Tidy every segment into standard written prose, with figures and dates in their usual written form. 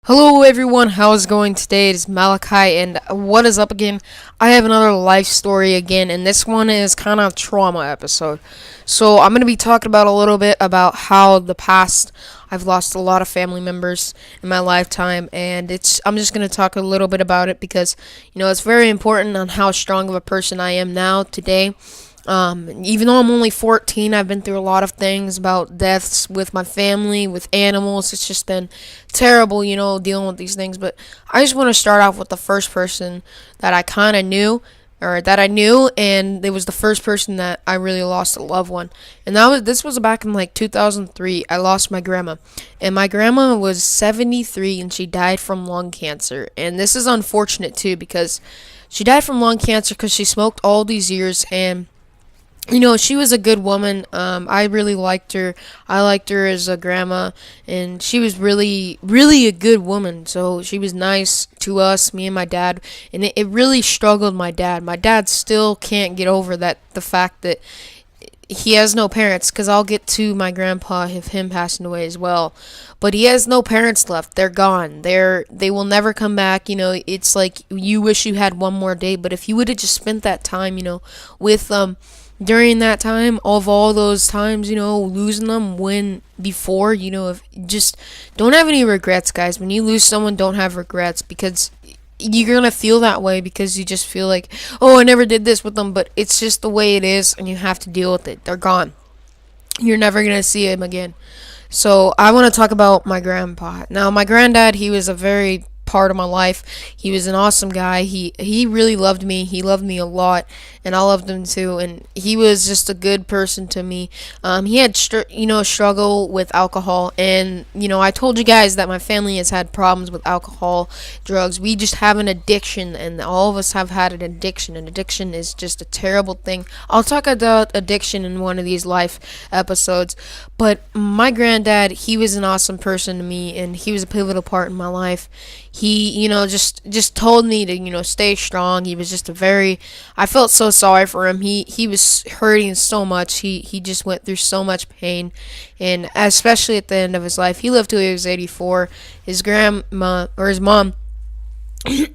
Hello everyone, how's it going today? It is Malachi and what is up again? I have another life story again, and this one is kind of trauma episode. So I'm going to be talking about a little bit about how the past I've lost a lot of family members in my lifetime, and I'm just going to talk a little bit about it because it's very important on how strong of a person I am now today. Even though I'm only 14, I've been through a lot of things about deaths with my family, with animals. It's just been terrible, dealing with these things. But I just want to start off with the first person that I kind of knew, or that I knew, and it was the first person that I really lost a loved one. And this was back in like 2003. I lost my grandma, and my grandma was 73, and she died from lung cancer. And this is unfortunate too because she died from lung cancer because she smoked all these years and she was a good woman. I really liked her. I liked her as a grandma, and she was really, really a good woman. So she was nice to us, me and my dad, and it really struggled my dad. My dad still can't get over the fact that he has no parents, because I'll get to my grandpa of him passing away as well. But he has no parents left. They're gone. They will never come back. It's like you wish you had one more day, but if you would have just spent that time, with during that time of all those times, losing them when before, if just don't have any regrets, guys. When you lose someone, don't have regrets, because you're gonna feel that way because you just feel like, oh, I never did this with them, but it's just the way it is, and you have to deal with it. They're gone. You're never gonna see them again. So I want to talk about my grandpa. Now, my granddad, he was a very part of my life. He was an awesome guy. He really loved me. He loved me a lot, and I loved him too. And he was just a good person to me. He had struggle with alcohol, and I told you guys that my family has had problems with alcohol, drugs. We just have an addiction, and all of us have had an addiction. And addiction is just a terrible thing. I'll talk about addiction in one of these life episodes. But my granddad, he was an awesome person to me, and he was a pivotal part in my life. He, just told me to, stay strong. He was just I felt so sorry for him. He was hurting so much. He just went through so much pain, and especially at the end of his life. He lived till he was 84. His grandma, or his mom,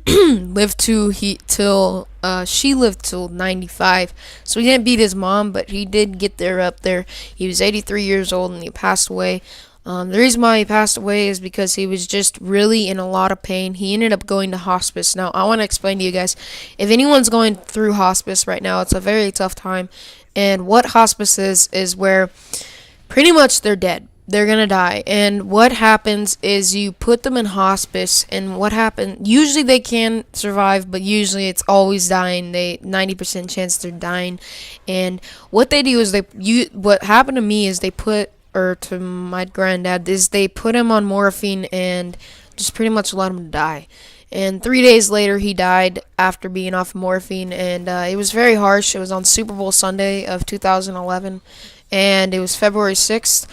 lived till she lived till 95. So he didn't beat his mom, but he did get there up there. He was 83 years old and he passed away. The reason why he passed away is because he was just really in a lot of pain. He ended up going to hospice. Now, I want to explain to you guys, if anyone's going through hospice right now, it's a very tough time. And what hospice is where pretty much they're dead. They're gonna die. And what happens is you put them in hospice, and what happened, usually they can survive, but usually it's always dying. 90% chance they're dying. And what they do is what happened to me is to my granddad, is they put him on morphine and just pretty much let him die. And 3 days later, he died after being off morphine, and it was very harsh. It was on Super Bowl Sunday of 2011, and it was February 6th,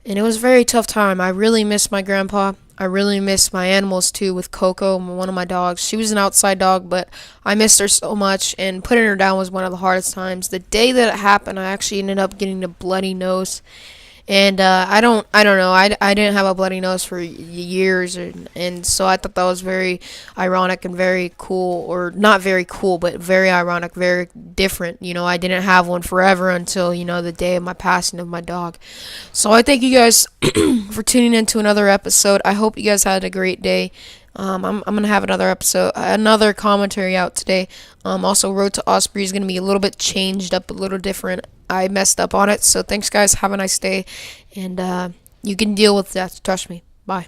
and it was a very tough time. I really miss my grandpa. I really miss my animals too, with Coco, one of my dogs. She was an outside dog, but I missed her so much, and putting her down was one of the hardest times. The day that it happened, I actually ended up getting a bloody nose. And I don't know. I didn't have a bloody nose for years, and so I thought that was very ironic and very cool, or not very cool, but very ironic, very different. I didn't have one forever until the day of my passing of my dog. So I thank you guys for tuning in to another episode. I hope you guys had a great day. I'm gonna have another commentary out today. Also, Road to Osprey is gonna be a little bit changed up, a little different. I messed up on it, so thanks, guys. Have a nice day, and you can deal with that. Trust me. Bye.